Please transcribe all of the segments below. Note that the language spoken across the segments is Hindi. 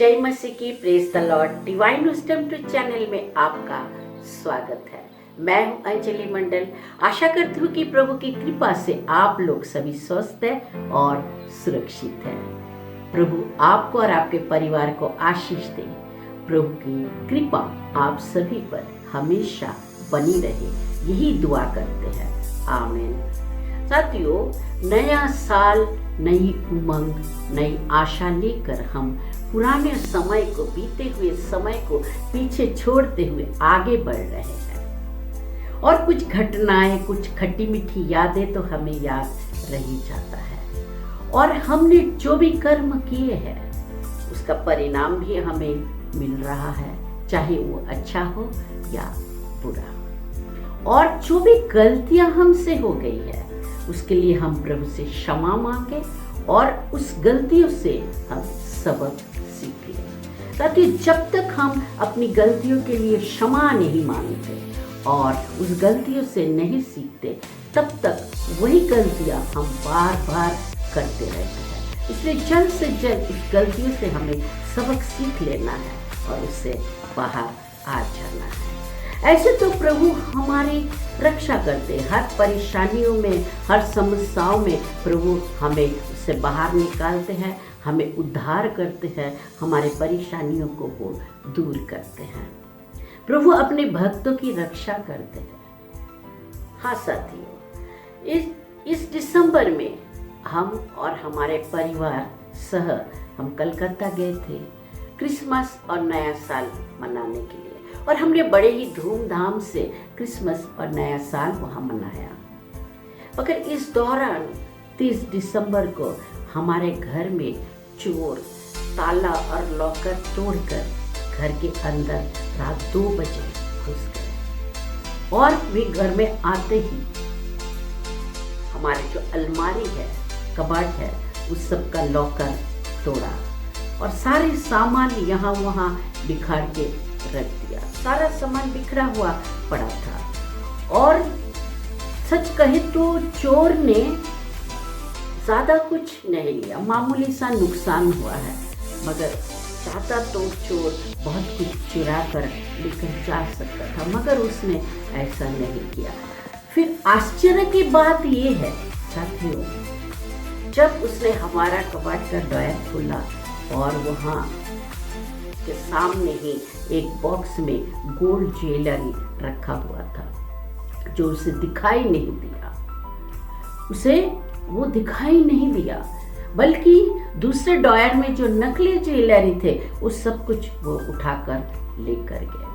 जय मसीह की, praise the Lord. Divine wisdom two channel में आपका स्वागत है। मैं हूं अंजलि मंडल। आशा करती हूँ कि प्रभु की कृपा से आप लोग सभी स्वस्थ हैं और सुरक्षित हैं। प्रभु आपको और आपके परिवार को आशीष दे। प्रभु की कृपा आप सभी पर हमेशा बनी रहे, यही दुआ करते हैं। आमीन। साथियों, नया साल, नई उमंग, नई आशा लेकर हम पुराने समय को, बीते हुए समय को पीछे छोड़ते हुए आगे बढ़ रहे हैं। और कुछ घटनाएं, कुछ खट्टी मीठी यादें तो हमें याद रह ही जाता है। और हमने जो भी कर्म किए हैं उसका परिणाम भी हमें मिल रहा है, चाहे वो अच्छा हो या बुरा। और जो भी गलतियां हमसे हो गई है उसके लिए हम प्रभु से क्षमा मांगे और उस गलतियों से हम सबक सीख लें। ताकि जब तक हम अपनी गलतियों के लिए क्षमा नहीं मांगते और उस गलतियों से नहीं सीखते, तब तक वही गलतियां हम बार बार करते रहते हैं। इसलिए जल्द से जल्द इस गलतियों से हमें सबक सीख लेना है और उससे बाहर आ जाना है। ऐसे तो प्रभु हमारी रक्षा करते हैं। हर परेशानियों में, हर समस्याओं में प्रभु हमें उससे बाहर निकालते हैं, हमें उद्धार करते हैं, हमारे परेशानियों को वो दूर करते हैं। प्रभु अपने भक्तों की रक्षा करते हैं। हाँ साथियों, इस दिसंबर में हम और हमारे परिवार सह हम कलकत्ता गए थे क्रिसमस और नया साल मनाने के लिए। और हमने बड़े ही धूमधाम से क्रिसमस और नया साल वहाँ मनाया। मगर इस दौरान 30 दिसंबर को हमारे घर में चोर ताला और लॉकर तोड़कर घर के अंदर रात 2 बजे घुस गए। और वे घर में आते ही हमारे जो अलमारी है, कबर्ड है, उस सब का लॉकर तोड़ा और सारे सामान यहाँ वहाँ बिखार के रख दिया। सारा सामान बिखरा हुआ पड़ा था। और सच कहे तो चोर ने ज्यादा कुछ नहीं लिया, मामूली सा नुकसान हुआ है। मगर चाहता तो चोर बहुत कुछ चुरा कर लेकर जा सकता था, मगर उसने ऐसा नहीं किया। फिर आश्चर्य की बात ये है साथियों, जब उसने हमारा कबाड़ का ड्रॉयर खोला और वहाँ के सामने ही एक बॉक्स में गोल्ड ज्वेलरी रखा हुआ था, जो उसे दिखाई नहीं दिया। उसे वो दिखाई नहीं दिया, बल्कि दूसरे ड्रॉयर में जो नकली ज्वेलरी थे उस सब कुछ वो उठाकर लेकर गया।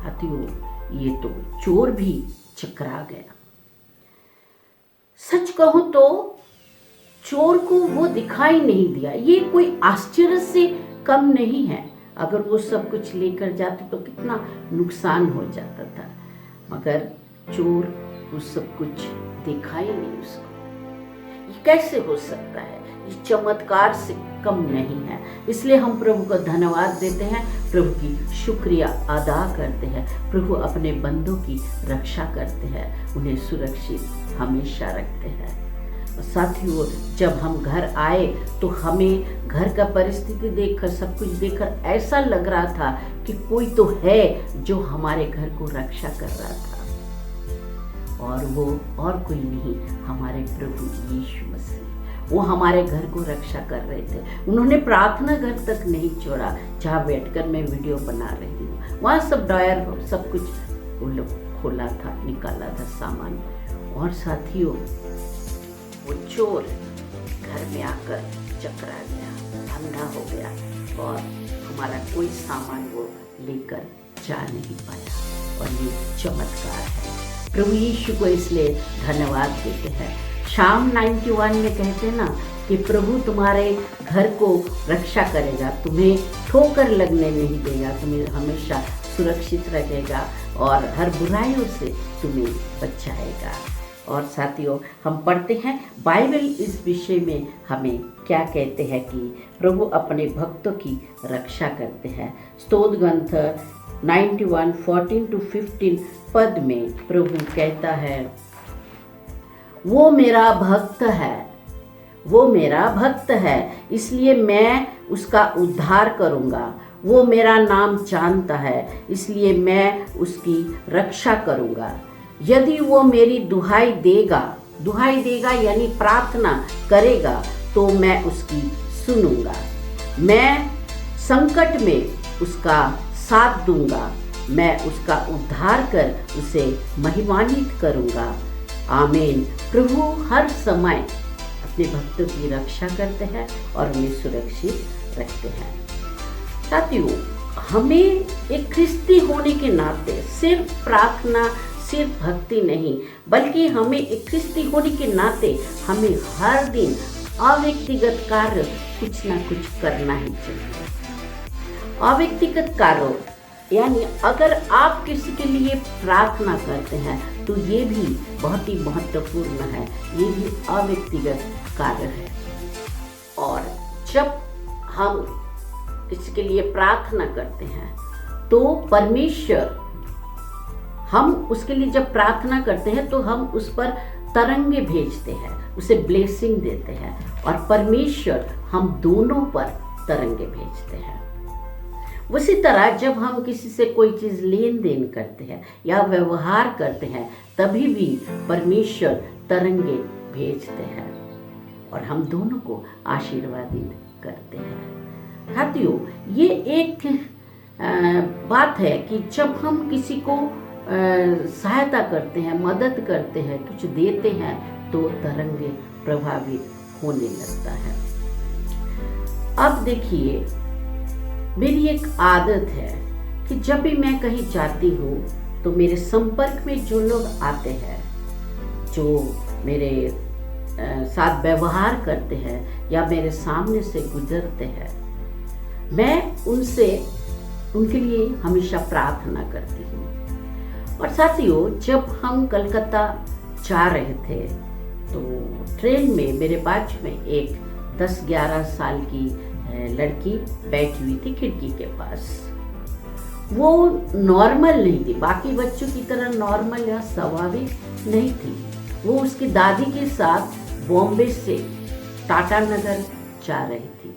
साथियों, ये तो चोर भी चकरा गया। सच कहूं तो चोर को वो दिखाई नहीं दिया, ये कोई आश्चर्य से कम नहीं है। अगर वो सब कुछ लेकर जाते तो कितना नुकसान हो जाता था, मगर चोर वो सब कुछ देखा ही नहीं उसको। ये कैसे हो सकता है? ये चमत्कार से कम नहीं है। इसलिए हम प्रभु को धन्यवाद देते हैं, प्रभु की शुक्रिया अदा करते हैं। प्रभु अपने बंदों की रक्षा करते हैं, उन्हें सुरक्षित हमेशा रखते हैं। साथियों, जब हम घर आए तो हमें घर का परिस्थिति देखकर, सब कुछ देखकर ऐसा लग रहा था कि कोई तो है जो हमारे घर को रक्षा कर रहा था। और वो और कोई नहीं, हमारे प्रभु यीशु मसीह। वो हमारे घर को रक्षा कर रहे थे। उन्होंने प्रार्थना घर तक नहीं छोड़ा जहाँ बैठकर मैं वीडियो बना रही हूँ। वहाँ सब ड्रॉयर, सब कुछ वो लोग खोला था, निकाला था सामान। और साथियों, वो चोर घर में आकर चकरा गया, अंधा हो गया और हमारा कोई सामान वो लेकर जा नहीं पाया। और ये चमत्कार है। प्रभु यीशु को इसलिए धन्यवाद देते हैं। शाम 91 में कहते हैं ना कि प्रभु तुम्हारे घर को रक्षा करेगा, तुम्हें ठोकर लगने नहीं देगा, तुम्हें हमेशा सुरक्षित रखेगा और हर बुराइयों से तुम्हें बचाएगा। और साथियों, हम पढ़ते हैं बाइबल इस विषय में हमें क्या कहते हैं कि प्रभु अपने भक्तों की रक्षा करते हैं। स्तोत्र ग्रंथ 91:14-15 पद में प्रभु कहता है, वो मेरा भक्त है, वो मेरा भक्त है, इसलिए मैं उसका उद्धार करूँगा। वो मेरा नाम जानता है, इसलिए मैं उसकी रक्षा करूँगा। यदि वो मेरी दुहाई देगा यानी प्रार्थना करेगा, तो मैं उसकी सुनूंगा। मैं संकट में उसका साथ दूंगा। मैं उसका उद्धार कर उसे महिमान्वित करूंगा। आमीन। प्रभु हर समय अपने भक्तों की रक्षा करते हैं और उन्हें सुरक्षित रखते हैं। साथियों, हमें एक ख्रिस्ती होने के नाते सिर्फ प्रार्थना, सिर्फ भक्ति नहीं, बल्कि हमें एक ख्रिस्ती होने के नाते हमें हर दिन अव्यक्तिगत कार्य कुछ ना कुछ करना ही चाहिए। अव्यक्तिगत कार्य यानी अगर आप किसी के लिए प्रार्थना करते हैं तो ये भी बहुत ही महत्वपूर्ण है, ये भी अव्यक्तिगत कार्य है। और जब हम किसी के लिए प्रार्थना करते हैं तो परमेश्वर, हम उसके लिए जब प्रार्थना करते हैं तो हम उस पर तरंगे भेजते हैं, उसे ब्लेसिंग देते हैं, और परमेश्वर हम दोनों पर तरंगे भेजते हैं। उसी तरह जब हम किसी से कोई चीज़ लेन देन करते हैं या व्यवहार करते हैं, तभी भी परमेश्वर तरंगे भेजते हैं और हम दोनों को आशीर्वादित करते हैं। साथियों, ये एक बात है कि जब हम किसी को सहायता करते हैं, मदद करते हैं, कुछ देते हैं, तो तरंगे प्रभावित होने लगता है। अब देखिए, मेरी एक आदत है कि जब भी मैं कहीं जाती हूँ तो मेरे संपर्क में जो लोग आते हैं, जो मेरे साथ व्यवहार करते हैं या मेरे सामने से गुजरते हैं, मैं उनके लिए हमेशा प्रार्थना करती हूँ। और साथियों, जब हम कलकत्ता जा रहे थे तो ट्रेन में मेरे बाजू में एक 10-11 साल की लड़की बैठी हुई थी खिड़की के पास। वो नॉर्मल नहीं थी, बाकी बच्चों की तरह नॉर्मल या स्वाभाविक नहीं थी। वो उसकी दादी के साथ बॉम्बे से टाटा नगर जा रही थी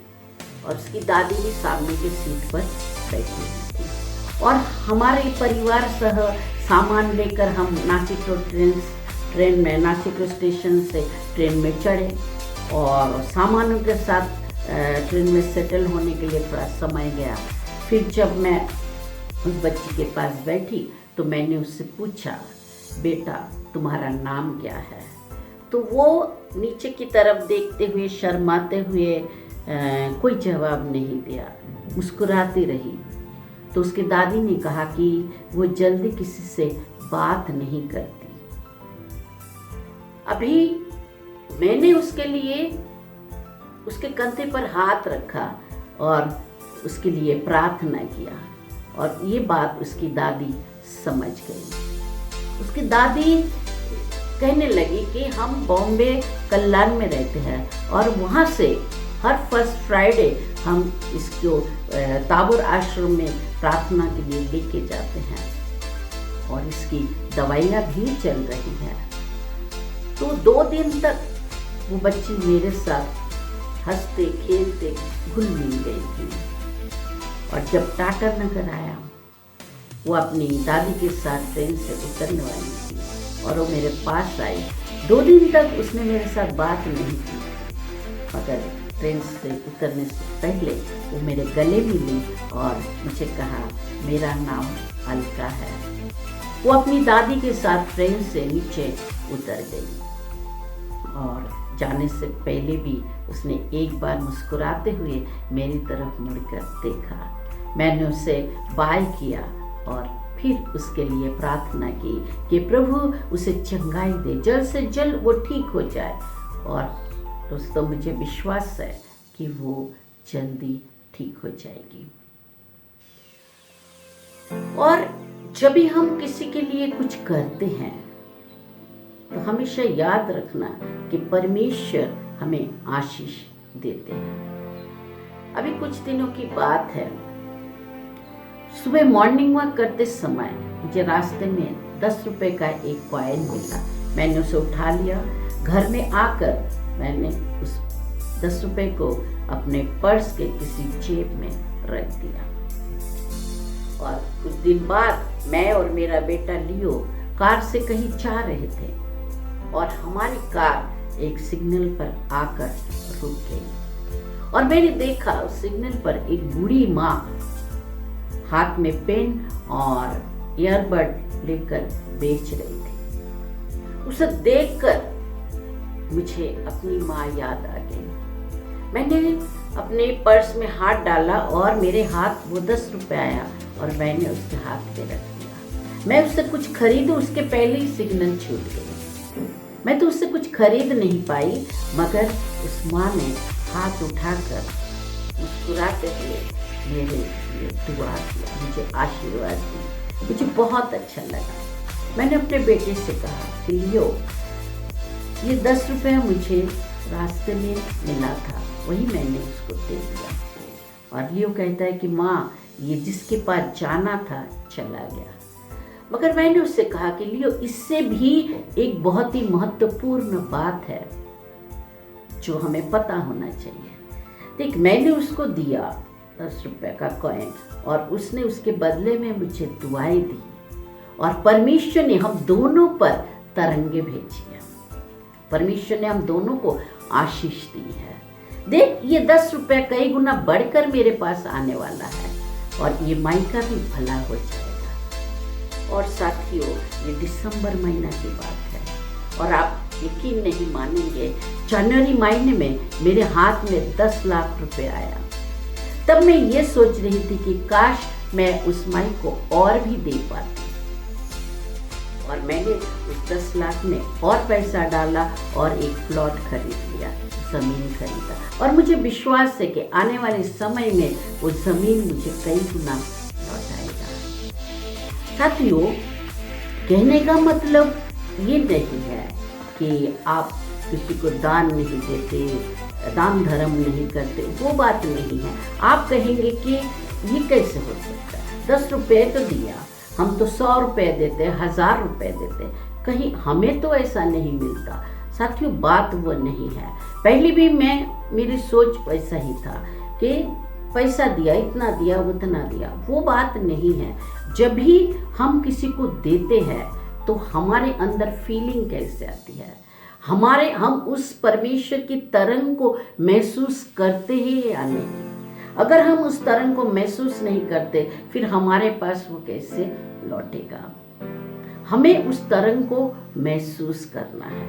और उसकी दादी भी सामने के सीट पर बैठी हुई थी। और हमारे परिवार सह सामान लेकर हम नासिक ट्रेन में नासिक स्टेशन से ट्रेन में चढ़े और सामानों के साथ ट्रेन में सेटल होने के लिए थोड़ा समय गया। फिर जब मैं उस बच्ची के पास बैठी तो मैंने उससे पूछा, बेटा तुम्हारा नाम क्या है? तो वो नीचे की तरफ देखते हुए, शर्माते हुए कोई जवाब नहीं दिया, मुस्कुराती रही। तो उसकी दादी ने कहा कि वो जल्दी किसी से बात नहीं करती। अभी मैंने उसके लिए उसके कंधे पर हाथ रखा और उसके लिए प्रार्थना किया और ये बात उसकी दादी समझ गई। उसकी दादी कहने लगी कि हम बॉम्बे कल्याण में रहते हैं और वहाँ से हर फर्स्ट फ्राइडे हम इसको ताबोर आश्रम में प्रार्थना के लिए लेके जाते हैं और इसकी दवाइयाँ भी चल रही हैं। तो 2 दिन तक वो बच्ची मेरे साथ हंसते खेलते घुल मिल गई थी। और जब टाटा नगर आया, वो अपनी दादी के साथ ट्रेन से उतरने वाली थी और वो मेरे पास आई। 2 दिन तक उसने मेरे साथ बात नहीं की, मगर ट्रेन से उतरने से पहले वो मेरे गले मिली और मुझे कहा, मेरा नाम अलका है। वो अपनी दादी के साथ ट्रेन से नीचे उतर गई और जाने से पहले भी उसने एक बार मुस्कुराते हुए मेरी तरफ मुड़कर देखा। मैंने उसे बाय किया और फिर उसके लिए प्रार्थना की कि प्रभु उसे चंगाई दे, जल्द से जल्द वो ठीक हो जाए। और दोस्तों, मुझे विश्वास है कि वो जल्दी ठीक हो जाएगी। और जब भी हम किसी के लिए कुछ करते हैं तो हमेशा याद रखना कि परमेश्वर हमें आशीष देते हैं। अभी कुछ दिनों की बात है, सुबह मॉर्निंग वॉक करते समय मुझे रास्ते में 10 रुपए का एक कॉइन मिला। मैंने उसे उठा लिया। घर में आकर मैंने उस 10 रुपए को अपने पर्स के किसी जेब में रख दिया। और कुछ दिन बाद मैं और मेरा बेटा लियो कार से कहीं जा रहे थे और हमारी कार एक सिग्नल पर आकर रुक गई और मैंने देखा उस सिग्नल पर एक बूढ़ी माँ हाथ में पेन और ईयरबड लेकर बेच रही थी। उसे देखकर मुझे अपनी माँ याद आ गई। मैंने अपने पर्स में हाथ डाला और मेरे हाथ वो 10 रुपए आया और मैंने उसके हाथ पे रख दिया। मैं उससे कुछ खरीदूं उसके पहले ही सिग्नल छूट गई। मैं तो उससे कुछ खरीद नहीं पाई, मगर उस माँ ने हाथ उठाकर मुस्कुराते हुए मेरे लिए दुआ किया, मुझे आशीर्वाद दी। मुझे बहुत अच्छा लगा। मैंने अपने बेटे से कहा कि लियो, ये 10 रुपये मुझे रास्ते में मिला था, वही मैंने उसको दे दिया। और लियो कहता है कि माँ, ये जिसके पास जाना था चला गया। मगर मैंने उससे कहा कि लियो, इससे भी एक बहुत ही महत्वपूर्ण बात है जो हमें पता होना चाहिए। देख, मैंने उसको दिया 10 रुपये का कॉइन और उसने उसके बदले में मुझे दुआएं दी और परमेश्वर ने हम दोनों पर तरंगे भेजी हैं। परमेश्वर ने हम दोनों को आशीष दी है। देख, ये 10 रुपये कई गुना बढ़कर मेरे पास आने वाला है और ये माई का भी भला हो जाएगा। और साथियों, ये दिसंबर महीना की बात है और आप यकीन नहीं मानेंगे, जनवरी महीने में मेरे हाथ में 10 लाख रुपए आया। तब मैं ये सोच रही थी कि काश मैं उस माई को और भी दे पाती। और मैंने उस 10 लाख में और पैसा डाला और एक प्लॉट खरीद लिया, जमीन खरीदा। और मुझे विश्वास है कि आने वाले समय में वो जमीन मुझे कई गुना लौटाएगा। साथियों, कहने का मतलब ये नहीं है कि आप किसी को दान नहीं देते, दान धर्म नहीं करते, वो बात नहीं है। आप कहेंगे कि ये कैसे हो सकता है, 10 रुपये तो दिया, हम तो 100 रुपये देते, 1000 रुपये देते, कहीं हमें तो ऐसा नहीं मिलता। साथियों, बात वो नहीं है। पहले भी मेरी सोच वैसा ही था कि पैसा दिया, इतना दिया, उतना दिया, वो बात नहीं है। जब भी हम किसी को देते हैं तो हमारे अंदर फीलिंग कैसे आती है, हम उस परमेश्वर की तरंग को महसूस करते हैं या नहीं। अगर हम उस तरंग को महसूस नहीं करते, फिर हमारे पास वो कैसे लौटेगा। हमें उस तरंग को महसूस करना है।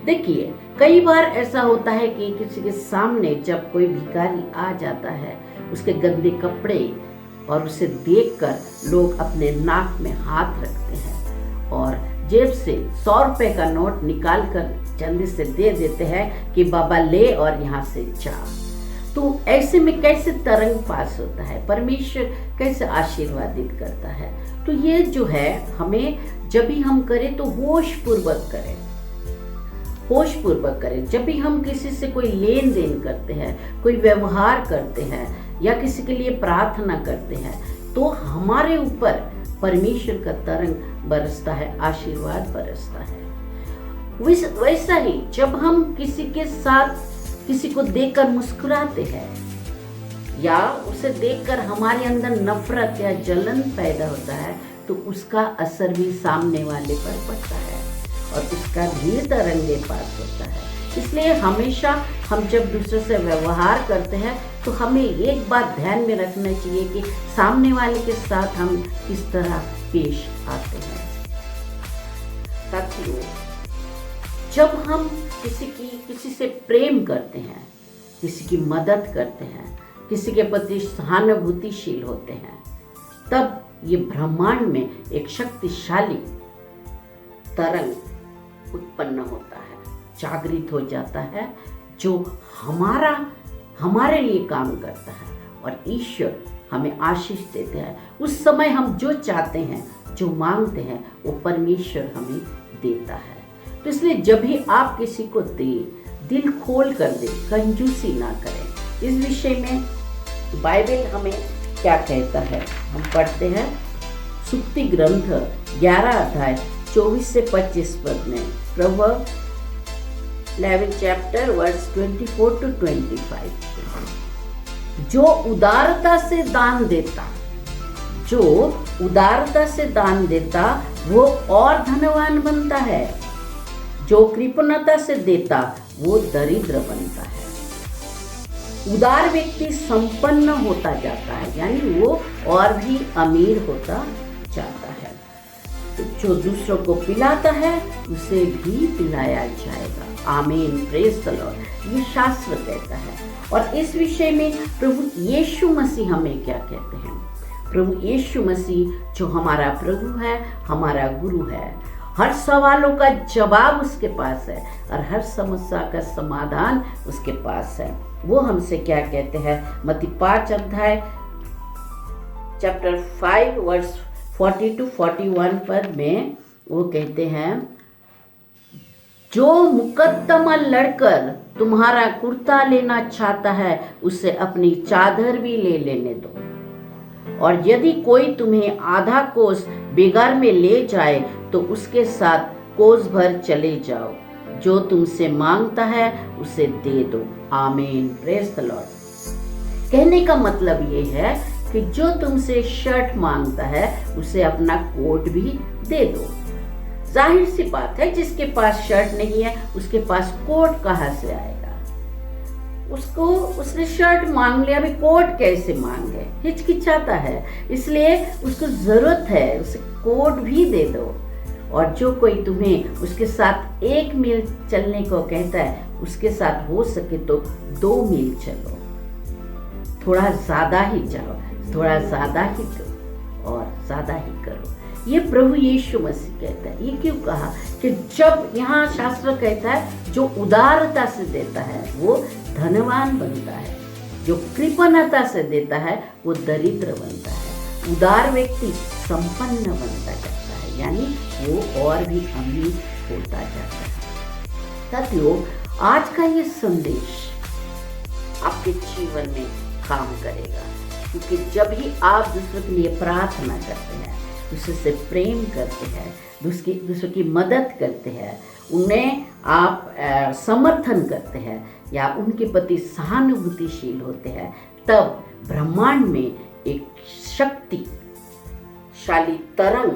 देखिए, कई बार ऐसा होता है कि किसी के सामने जब कोई भिखारी आ जाता है, उसके गंदे कपड़े और उसे देखकर लोग अपने नाक में हाथ रखते हैं और जेब से 100 रुपये का नोट निकाल कर जल्दी से दे देते हैं कि बाबा ले और यहाँ से जा। तो ऐसे में कैसे तरंग पास होता है, परमेश्वर कैसे आशीर्वादित करता है। तो ये जो है, हमें जब भी हम करें तो होश पूर्वक करें, होश पूर्वक करें। जब भी हम किसी से कोई लेन देन करते हैं, कोई व्यवहार करते हैं या किसी के लिए प्रार्थना करते हैं, तो हमारे ऊपर परमेश्वर का तरंग बरसता है, आशीर्वाद बरसता है। वैसा ही जब हम किसी के साथ किसी को देखकर मुस्कुराते हैं या उसे देखकर हमारे अंदर नफरत या जलन पैदा होता है, तो उसका असर भी सामने वाले पर पड़ता है और उसका भी तरंगे पास होता है। इसलिए हमेशा हम जब दूसरे से व्यवहार करते हैं तो हमें एक बात ध्यान में रखना चाहिए कि सामने वाले के साथ हम किस तरह पेश आते हैं। साथियों, जब हम किसी से प्रेम करते हैं, किसी की मदद करते हैं, किसी के प्रति सहानुभूतिशील होते हैं, तब ये ब्रह्मांड में एक शक्तिशाली तरंग उत्पन्न होता है, जागृत हो जाता है, जो हमारे लिए काम करता है और ईश्वर हमें आशीष देते हैं। उस समय हम जो चाहते हैं, जो मांगते हैं, वो परमेश्वर हमें देता है। तो इसलिए जब भी आप किसी को दें, दिल खोल कर दें, कंजूसी ना करें। इस विषय में बाइबल हमें क्या कहता है, हम पढ़ते हैं सुक्ति ग्रंथ 11 अध्याय 24 से 25 पद में। प्रभु 11 चैप्टर वर्स 24 to 25। जो उदारता से दान देता वो और धनवान बनता है, जो कृपणता से देता वो दरिद्र बनता है। उदार व्यक्ति संपन्न होता जाता है, यानी वो और भी अमीर होता जाता है। तो जो दूसरों को पिलाता है उसे भी पिलाया जाएगा। आमीन, प्रेज द लॉर्ड। ये शास्त्र कहता है। और इस विषय में प्रभु यीशु मसीह हमें क्या कहते हैं? प्रभु यीशु मसीह जो हमारा प्रभु है, हमारा गुरु है, हर सवालों का जवाब उसके पास है और हर समस्या का समाधान उसके पास है। वो हमसे क्या कहते हैं? मत्ती 5 अध्याय चैप्टर 5 वर्स 40 to 41 पद में वो कहते हैं, जो मुकद्दमा लड़कर तुम्हारा कुर्ता लेना चाहता है उसे अपनी चादर भी ले लेने दो। और यदि कोई तुम्हें आधा कोस बेगार में ले जाए तो उसके साथ कोस भर चले जाओ। जो तुमसे मांगता है उसे दे दो। आमीन, प्रेज द लॉर्ड। कहने का मतलब ये है कि जो तुमसे शर्ट मांगता है उसे अपना कोट भी दे दो। जाहिर सी बात है, जिसके पास शर्ट नहीं है उसके पास कोट कहाँ से आएगा? उसने शर्ट मांग लिया, अभी कोट कैसे मांगे? हिचकिचाता है, इसलिए उसको जरूरत है, उसे कोट भी दे दो। और जो कोई तुम्हें उसके साथ 1 मील चलने को कहता है उसके साथ हो सके तो 2 मील चलो। थोड़ा ज्यादा ही जाओ, थोड़ा ज्यादा ही दो और ज्यादा ही करो। ये प्रभु यीशु मसीह कहता है। ये क्यों कहा? कि जब यहाँ शास्त्र कहता है जो उदारता से देता है वो धनवान बनता है, जो कृपणता से देता है वो दरिद्र बनता है। उदार व्यक्ति संपन्न बनता जाता है, यानी वो और भी अमीर होता जाता है। साथियों, आज का ये संदेश आपके जीवन में काम करेगा, क्योंकि जब ही आप दूसरों के लिए प्रार्थना करते हैं, दूसरे से प्रेम करते हैं, दूसरों की मदद करते हैं, उन्हें आप समर्थन करते हैं या उनके प्रति सहानुभूतिशील होते हैं, तब ब्रह्मांड में एक शक्तिशाली तरंग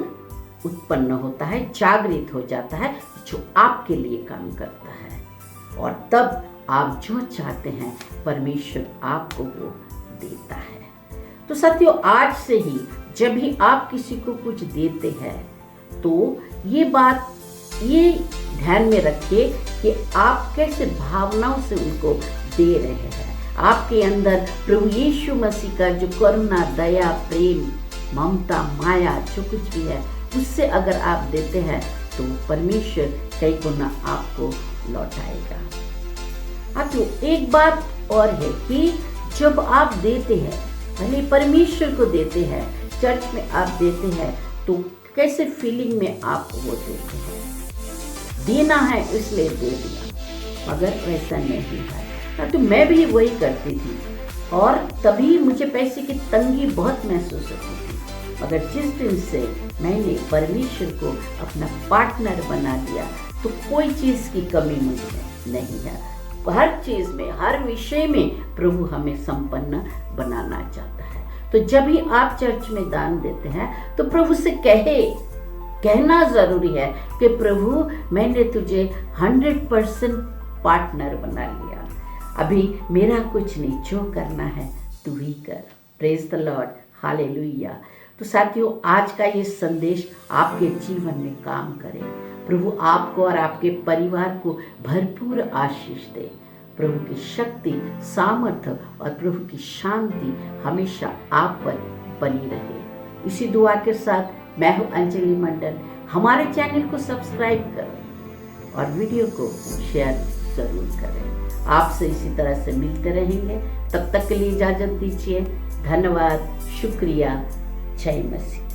उत्पन्न होता है, जागृत हो जाता है, जो आपके लिए काम करता है। और तब आप जो चाहते हैं परमेश्वर आपको वो देता है। तो साथियों, आज से ही जब भी आप किसी को कुछ देते हैं तो ये बात ये ध्यान में रखिए कि आप कैसे भावनाओं से उनको दे रहे हैं। आपके अंदर प्रभु यीशु मसीह का जो करुणा, दया, प्रेम, ममता, माया जो कुछ भी है उससे अगर आप देते हैं तो परमेश्वर कई गुना आपको लौटाएगा। तो एक बात और है कि जब आप देते हैं, भले परमेश्वर को देते हैं, चर्च में आप देते हैं, तो कैसे फीलिंग में आप वो देते हैं? देना है इसलिए दे दिया, मगर वैसा नहीं है। तो मैं भी वही करती थी और तभी मुझे पैसे की तंगी बहुत महसूस होती थी। मगर जिस दिन से मैंने परमेश्वर को अपना पार्टनर बना दिया तो कोई चीज़ की कमी मुझे नहीं है। हर चीज़ में, हर विषय में प्रभु हमें संपन्न बनाना चाहता है। तो जब भी आप चर्च में दान देते हैं तो प्रभु से कहना जरूरी है कि प्रभु मैंने तुझे 100% पार्टनर बना लिया, अभी मेरा कुछ नहीं, जो करना है तू ही कर। Praise the Lord, hallelujah. तो साथियों, आज का ये संदेश आपके जीवन में काम करे। प्रभु आपको और आपके परिवार को भरपूर आशीष दे। प्रभु की शक्ति, सामर्थ्य और प्रभु की शांति हमेशा आप पर बनी रहे। इसी दुआ के साथ मैं हूँ अंजलि मंडल। हमारे चैनल को सब्सक्राइब करें और वीडियो को शेयर जरूर करें। आपसे इसी तरह से मिलते रहेंगे। तब तक के लिए इजाजत दीजिए। धन्यवाद, शुक्रिया, जय मसीह।